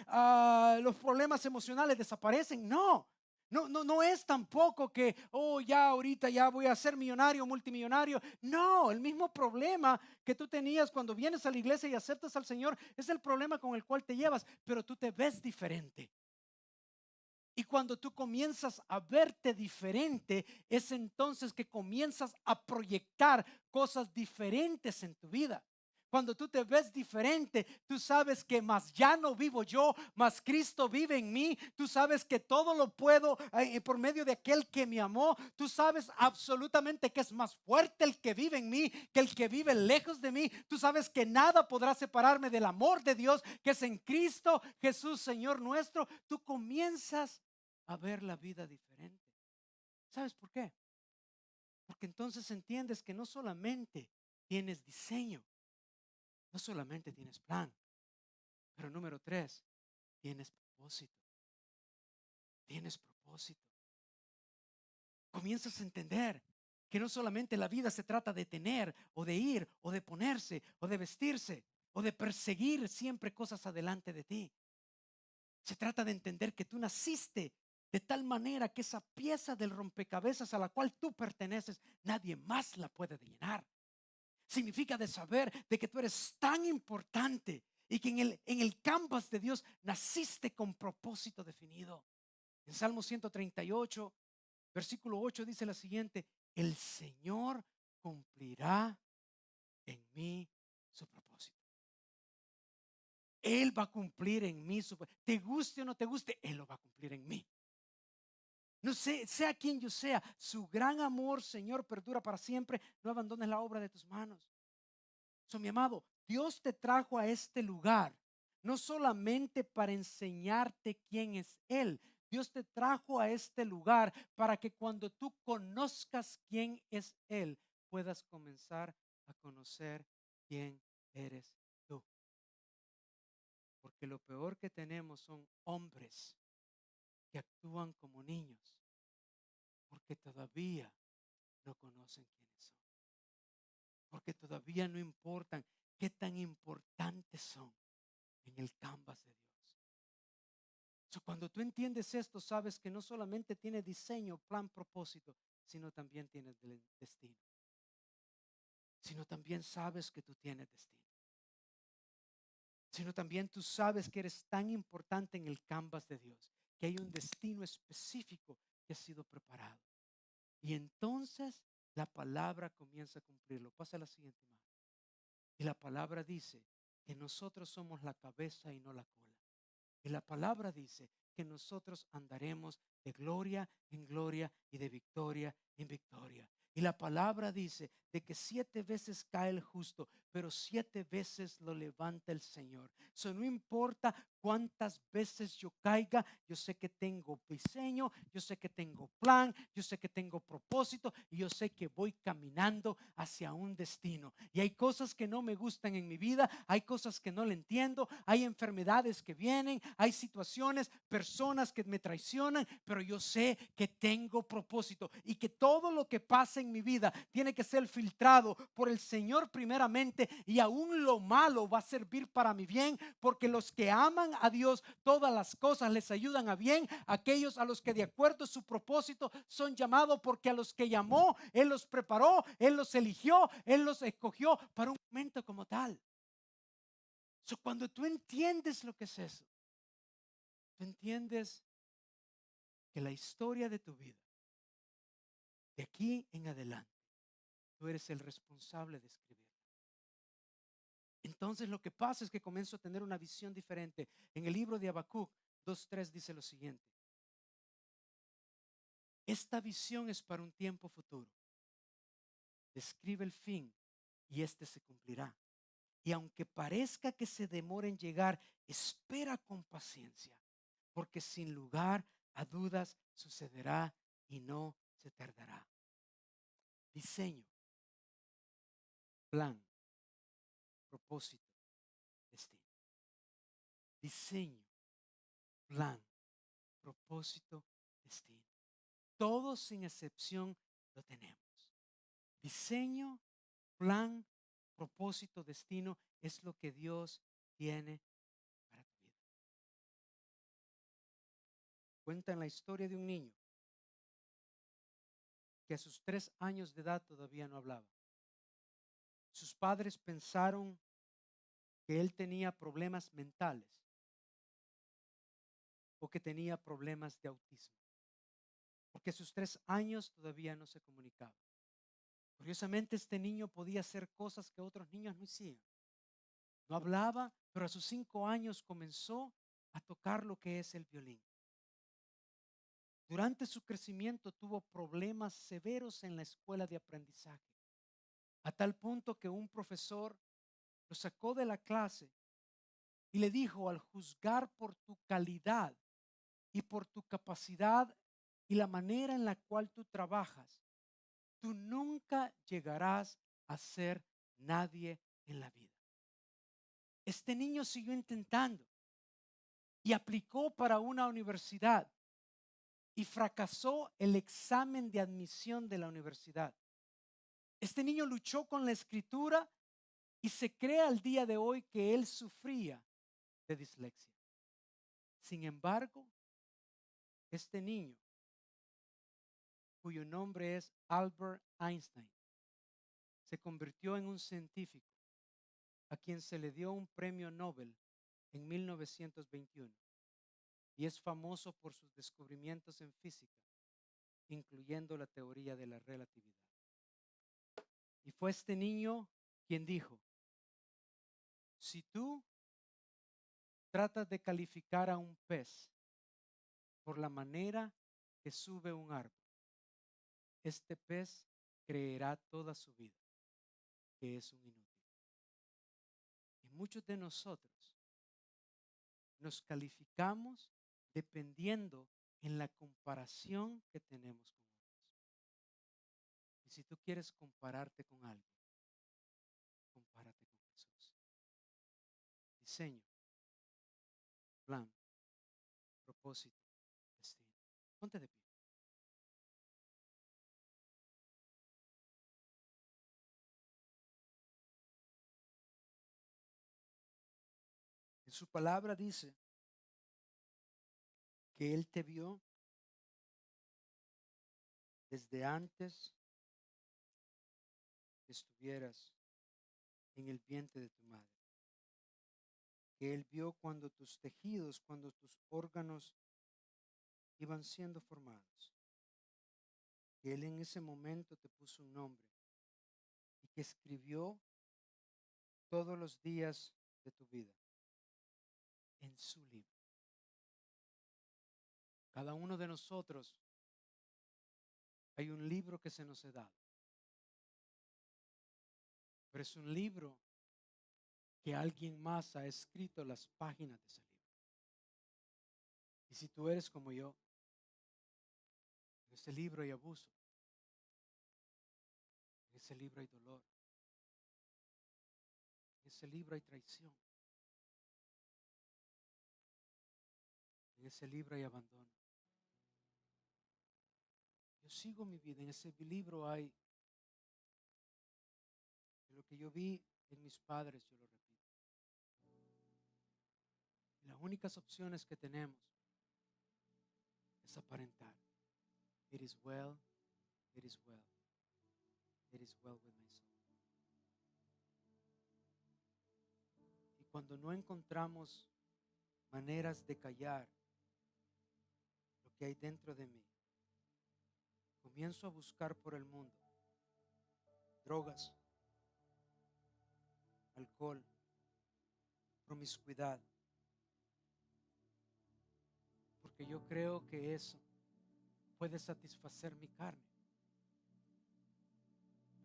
los problemas emocionales desaparecen. No, no es tampoco que, oh, ya ahorita ya voy a ser millonario, multimillonario. No, el mismo problema que tú tenías cuando vienes a la iglesia y aceptas al Señor es el problema con el cual te llevas, pero tú te ves diferente. Y cuando tú comienzas a verte diferente, es entonces que comienzas a proyectar cosas diferentes en tu vida. Cuando tú te ves diferente, tú sabes que más ya no vivo yo, más Cristo vive en mí. Tú sabes que todo lo puedo por medio de aquel que me amó. Tú sabes absolutamente que es más fuerte el que vive en mí que el que vive lejos de mí. Tú sabes que nada podrá separarme del amor de Dios que es en Cristo Jesús, Señor nuestro. Tú comienzas a ver la vida diferente. ¿Sabes por qué? Porque entonces entiendes que no solamente tienes diseño, no solamente tienes plan, pero número tres, tienes propósito. Tienes propósito. Comienzas a entender que no solamente la vida se trata de tener o de ir o de ponerse o de vestirse o de perseguir siempre cosas adelante de ti. Se trata de entender que tú naciste De tal manera que esa pieza del rompecabezas a la cual tú perteneces, nadie más la puede llenar. Significa de saber de que tú eres tan importante y que en el canvas de Dios naciste con propósito definido. En Salmo 138, versículo 8 dice la siguiente: el Señor cumplirá en mí su propósito. Él va a cumplir en mí su propósito. Te guste o no te guste, Él lo va a cumplir en mí. No sé, sea quien yo sea, su gran amor, Señor, perdura para siempre. No abandones la obra de tus manos. Mi amado, Dios te trajo a este lugar no solamente para enseñarte quién es Él. Dios te trajo a este lugar para que cuando tú conozcas quién es Él, puedas comenzar a conocer quién eres tú. Porque lo peor que tenemos son hombres que actúan como niños, porque todavía no conocen quiénes son, porque todavía no importan qué tan importantes son en el canvas de Dios. Cuando tú entiendes esto, sabes que no solamente tiene diseño, plan, propósito, sino también tiene destino. Sino también sabes que tú tienes destino. Sino también tú sabes que eres tan importante en el canvas de Dios, que hay un destino específico que ha sido preparado. Y entonces la palabra comienza a cumplirlo. Pasa a la siguiente imagen. Y la palabra dice que nosotros somos la cabeza y no la cola. Y la palabra dice que nosotros andaremos de gloria en gloria y de victoria en victoria. Y la palabra dice de que 7 veces cae el justo, pero 7 veces lo levanta el Señor. No importa cuántas veces yo caiga, yo sé que tengo diseño, yo sé que tengo plan, yo sé que tengo propósito y yo sé que voy caminando hacia un destino. Y hay cosas que no me gustan en mi vida, hay cosas que no le entiendo, hay enfermedades que vienen, hay situaciones, personas que me traicionan, pero yo sé que tengo propósito y que todo lo que pasa en mi vida tiene que ser filtrado por el Señor primeramente, y aún lo malo va a servir para mi bien, porque los que aman a Dios, todas las cosas les ayudan a bien, aquellos a los que de acuerdo a su propósito son llamados, porque a los que llamó, Él los preparó, Él los eligió, Él los escogió para un momento como tal. Cuando tú entiendes lo que es eso, tú entiendes que la historia de tu vida, de aquí en adelante, tú eres el responsable de escribirla. Entonces lo que pasa es que comienzo a tener una visión diferente. En el libro de Habacuc 2:3 dice lo siguiente: esta visión es para un tiempo futuro. Describe el fin y este se cumplirá. Y aunque parezca que se demore en llegar, espera con paciencia, porque sin lugar a dudas sucederá y no se tardará. Diseño, plan, propósito, destino. Diseño, plan, propósito, destino. Todos sin excepción lo tenemos. Diseño, plan, propósito, destino es lo que Dios tiene para tu vida. Cuentan la historia de un niño que a sus 3 años de edad todavía no hablaba. Sus padres pensaron que él tenía problemas mentales o que tenía problemas de autismo, porque a sus 3 años todavía no se comunicaba. Curiosamente, este niño podía hacer cosas que otros niños no hacían. No hablaba, pero a sus 5 años comenzó a tocar lo que es el violín. Durante su crecimiento tuvo problemas severos en la escuela de aprendizaje, a tal punto que un profesor lo sacó de la clase y le dijo: al juzgar por tu calidad y por tu capacidad y la manera en la cual tú trabajas, tú nunca llegarás a ser nadie en la vida. Este niño siguió intentando y aplicó para una universidad y fracasó el examen de admisión de la universidad. Este niño luchó con la escritura y se cree al día de hoy que él sufría de dislexia. Sin embargo, Este niño, cuyo nombre es Albert Einstein, se convirtió en un científico a quien se le dio un premio Nobel en 1921 y es famoso por sus descubrimientos en física, incluyendo la teoría de la relatividad. Y fue este niño quien dijo: si tú tratas de calificar a un pez por la manera que sube un árbol, este pez creerá toda su vida que es un inútil. Y muchos de nosotros nos calificamos dependiendo en la comparación que tenemos con otros. Y si tú quieres compararte con algo, compárate con Jesús. Diseño, plan, propósito, destino. Ponte de pie. En su palabra dice que Él te vio desde antes que estuvieras en el vientre de tu madre. Que Él vio cuando tus tejidos, cuando tus órganos iban siendo formados. Que Él en ese momento te puso un nombre y que escribió todos los días de tu vida en su libro. Cada uno de nosotros hay un libro que se nos ha dado, pero es un libro que alguien más ha escrito las páginas de ese libro. Y si tú eres como yo, en ese libro hay abuso, en ese libro hay dolor, en ese libro hay traición, en ese libro hay abandono. Yo sigo mi vida, en ese libro hay lo que yo vi en mis padres, yo lo repito. Y las únicas opciones que tenemos es aparentar. It is well, it is well, it is well with my soul. Y cuando no encontramos maneras de callar lo que hay dentro de mí, comienzo a buscar por el mundo drogas, alcohol, promiscuidad, porque yo creo que eso puede satisfacer mi carne.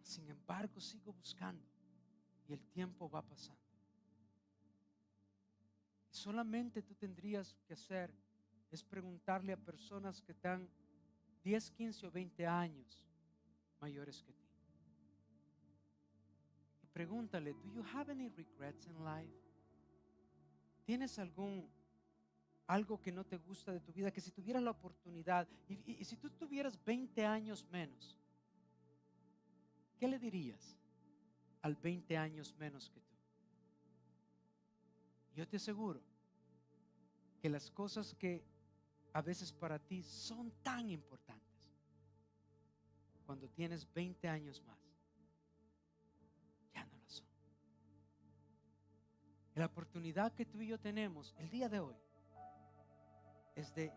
Sin embargo, sigo buscando y el tiempo va pasando. Y solamente tú tendrías que hacer es preguntarle a personas que están 10, 15 o 20 años mayores que ti. Y pregúntale, ¿do you have any regrets in life? ¿Tienes algo que no te gusta de tu vida? Que si tuvieras la oportunidad y si tú tuvieras 20 años menos, ¿qué le dirías al 20 años menos que tú? Yo te aseguro que las cosas que a veces para ti son tan importantes, cuando tienes 20 años más, ya no lo son. La oportunidad que tú y yo tenemos el día de hoy es de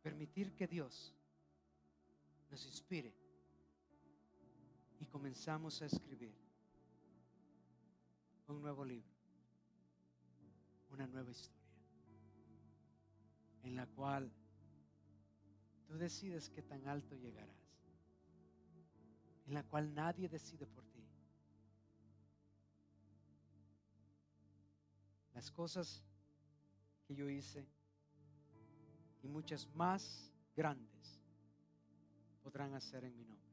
permitir que Dios nos inspire y comenzamos a escribir un nuevo libro, una nueva historia, en la cual tú decides qué tan alto llegarás, en la cual nadie decide por ti. Las cosas que yo hice y muchas más grandes podrán hacer en mi nombre,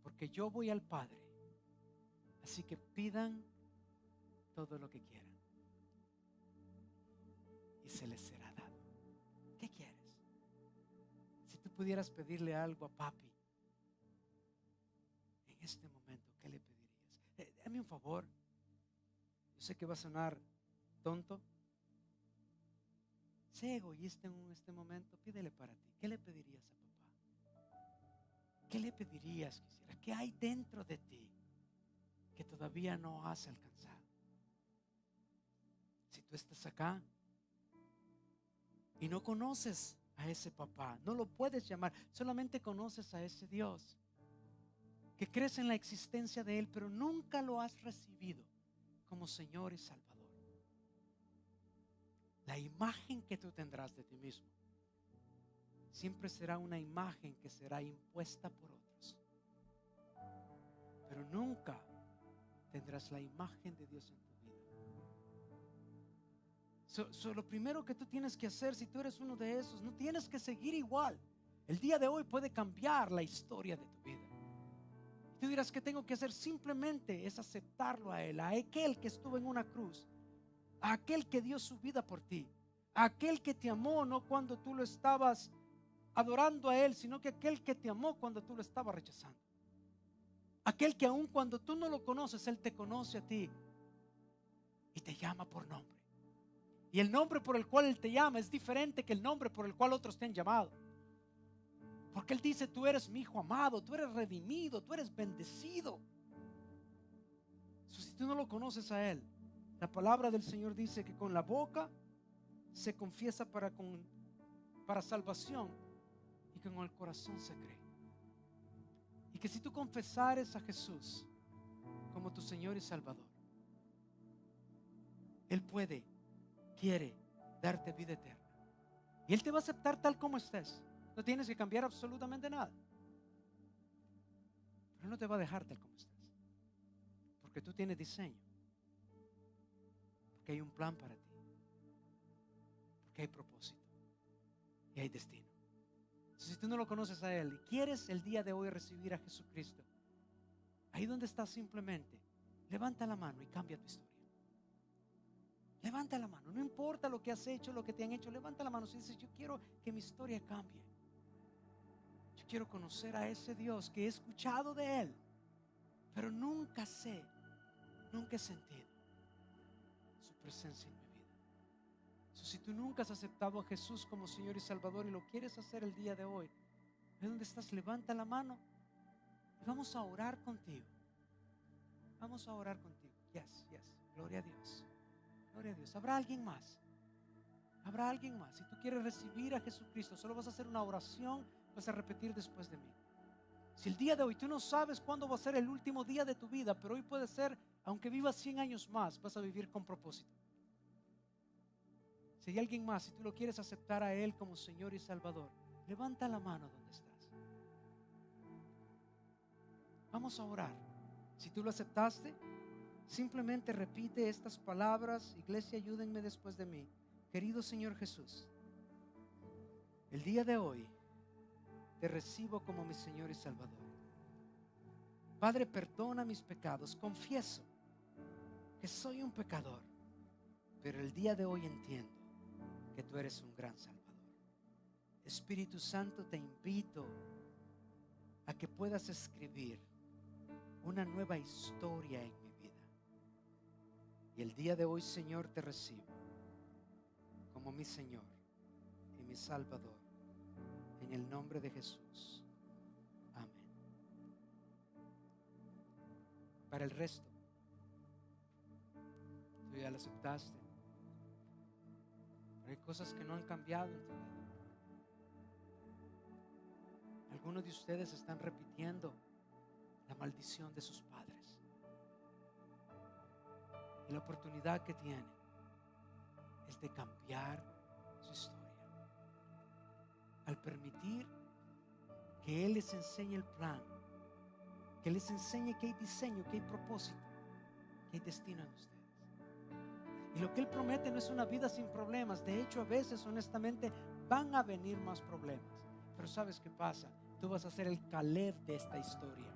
porque yo voy al Padre. Así que pidan todo lo que quieran y se les será dado. ¿Qué quieres? Si tú pudieras pedirle algo a papi en este momento, ¿qué le pedirías? Dame un favor. Yo sé que va a sonar tonto. sé egoísta en este momento, pídele para ti. ¿Qué le pedirías a papá? ¿Qué le pedirías? ¿Qué hay dentro de ti que todavía no has alcanzado? Si tú estás acá y no conoces a ese papá, no lo puedes llamar, solamente conoces a ese Dios, que crees en la existencia de Él, pero nunca lo has recibido como Señor y Salvador. La imagen que tú tendrás de ti mismo siempre será una imagen que será impuesta por otros, pero nunca tendrás la imagen de Dios en tu vida. Lo primero que tú tienes que hacer, si tú eres uno de esos, no tienes que seguir igual. El día de hoy puede cambiar la historia de tu vida. Tú dirás, ¿qué tengo que hacer? Simplemente es aceptarlo a Él, a aquel que estuvo en una cruz, a aquel que dio su vida por ti, a aquel que te amó no cuando tú lo estabas adorando a Él, sino que aquel que te amó cuando tú lo estabas rechazando. Aquel que aun cuando tú no lo conoces, Él te conoce a ti y te llama por nombre. Y el nombre por el cual Él te llama es diferente que el nombre por el cual otros te han llamado. Porque Él dice, tú eres mi hijo amado, tú eres redimido, tú eres bendecido. Si tú no lo conoces a Él, la palabra del Señor dice que con la boca se confiesa para salvación y que con el corazón se cree. Y que si tú confesares a Jesús como tu Señor y Salvador, Él quiere darte vida eterna. Y Él te va a aceptar tal como estés. No tienes que cambiar absolutamente nada. Pero no te va a dejar tal como estés. Porque tú tienes diseño. Porque hay un plan para ti. Porque hay propósito. Y hay destino. Si tú no lo conoces a Él y quieres el día de hoy recibir a Jesucristo, ahí donde estás simplemente, levanta la mano y cambia tu historia. Levanta la mano, no importa lo que has hecho, lo que te han hecho, levanta la mano. Si dices, yo quiero que mi historia cambie. Yo quiero conocer a ese Dios que he escuchado de Él, pero nunca he sentido su presencia en mi vida. Si tú nunca has aceptado a Jesús como Señor y Salvador y lo quieres hacer el día de hoy, ¿de dónde estás? Levanta la mano y vamos a orar contigo. Vamos a orar contigo. Yes. Gloria a Dios. Gloria a Dios. ¿Habrá alguien más? ¿Habrá alguien más? Si tú quieres recibir a Jesucristo, solo vas a hacer una oración, vas a repetir después de mí. Si el día de hoy tú no sabes cuándo va a ser el último día de tu vida, pero hoy puede ser, aunque vivas 100 años más, vas a vivir con propósito. Si hay alguien más, si tú lo quieres aceptar a Él como Señor y Salvador, levanta la mano donde estás. Vamos a orar. Si tú lo aceptaste, simplemente repite estas palabras. Iglesia, ayúdenme después de mí. Querido Señor Jesús, el día de hoy te recibo como mi Señor y Salvador. Padre, perdona mis pecados. Confieso que soy un pecador, pero el día de hoy entiendo que tú eres un gran Salvador. Espíritu Santo, te invito a que puedas escribir una nueva historia en mi vida. Y el día de hoy, Señor, te recibo como mi Señor y mi Salvador, en el nombre de Jesús. Amén. Para el resto, tú ya lo aceptaste, pero hay cosas que no han cambiado en tu vida. Algunos de ustedes están repitiendo la maldición de sus padres. Y la oportunidad que tienen es de cambiar su historia. Al permitir que Él les enseñe el plan, que les enseñe que hay diseño, que hay propósito, que hay destino en ustedes. Y lo que Él promete no es una vida sin problemas. De hecho, a veces, honestamente, van a venir más problemas. Pero ¿sabes qué pasa? Tú vas a ser el Caleb de esta historia.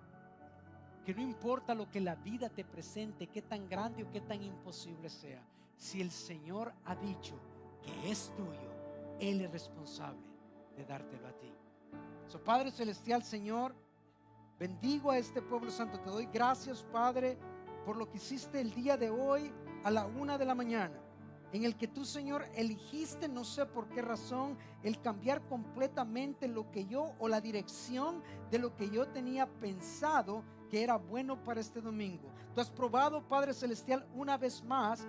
Que no importa lo que la vida te presente, qué tan grande o qué tan imposible sea, si el Señor ha dicho que es tuyo, Él es responsable de dártelo a ti. Padre Celestial, Señor, bendigo a este pueblo santo. Te doy gracias, Padre, por lo que hiciste el día de hoy a la 1 de la mañana en el que tú, Señor, eligiste, no sé por qué razón, el cambiar completamente lo que yo, o la dirección de lo que yo tenía pensado que era bueno para este domingo. Tú has probado, Padre Celestial, una vez más,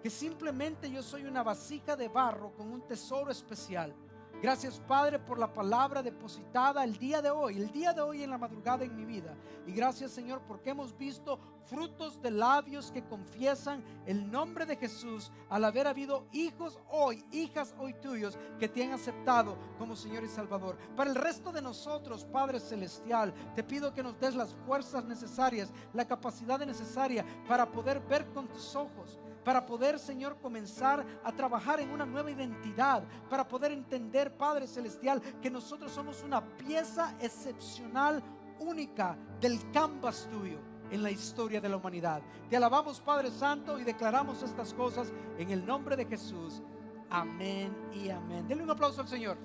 que simplemente yo soy una vasija de barro con un tesoro especial. Gracias, Padre, por la palabra depositada el día de hoy en la madrugada en mi vida. Y gracias, Señor, porque hemos visto frutos de labios que confiesan el nombre de Jesús, al haber habido hijos hoy, hijas hoy tuyos, que te han aceptado como Señor y Salvador. Para el resto de nosotros, Padre Celestial, te pido que nos des las fuerzas necesarias, la capacidad necesaria para poder ver con tus ojos, para poder, Señor, comenzar a trabajar en una nueva identidad, para poder entender, Padre Celestial, que nosotros somos una pieza excepcional, única del canvas tuyo en la historia de la humanidad. Te alabamos, Padre Santo, y declaramos estas cosas en el nombre de Jesús. Amén y amén. Denle un aplauso al Señor.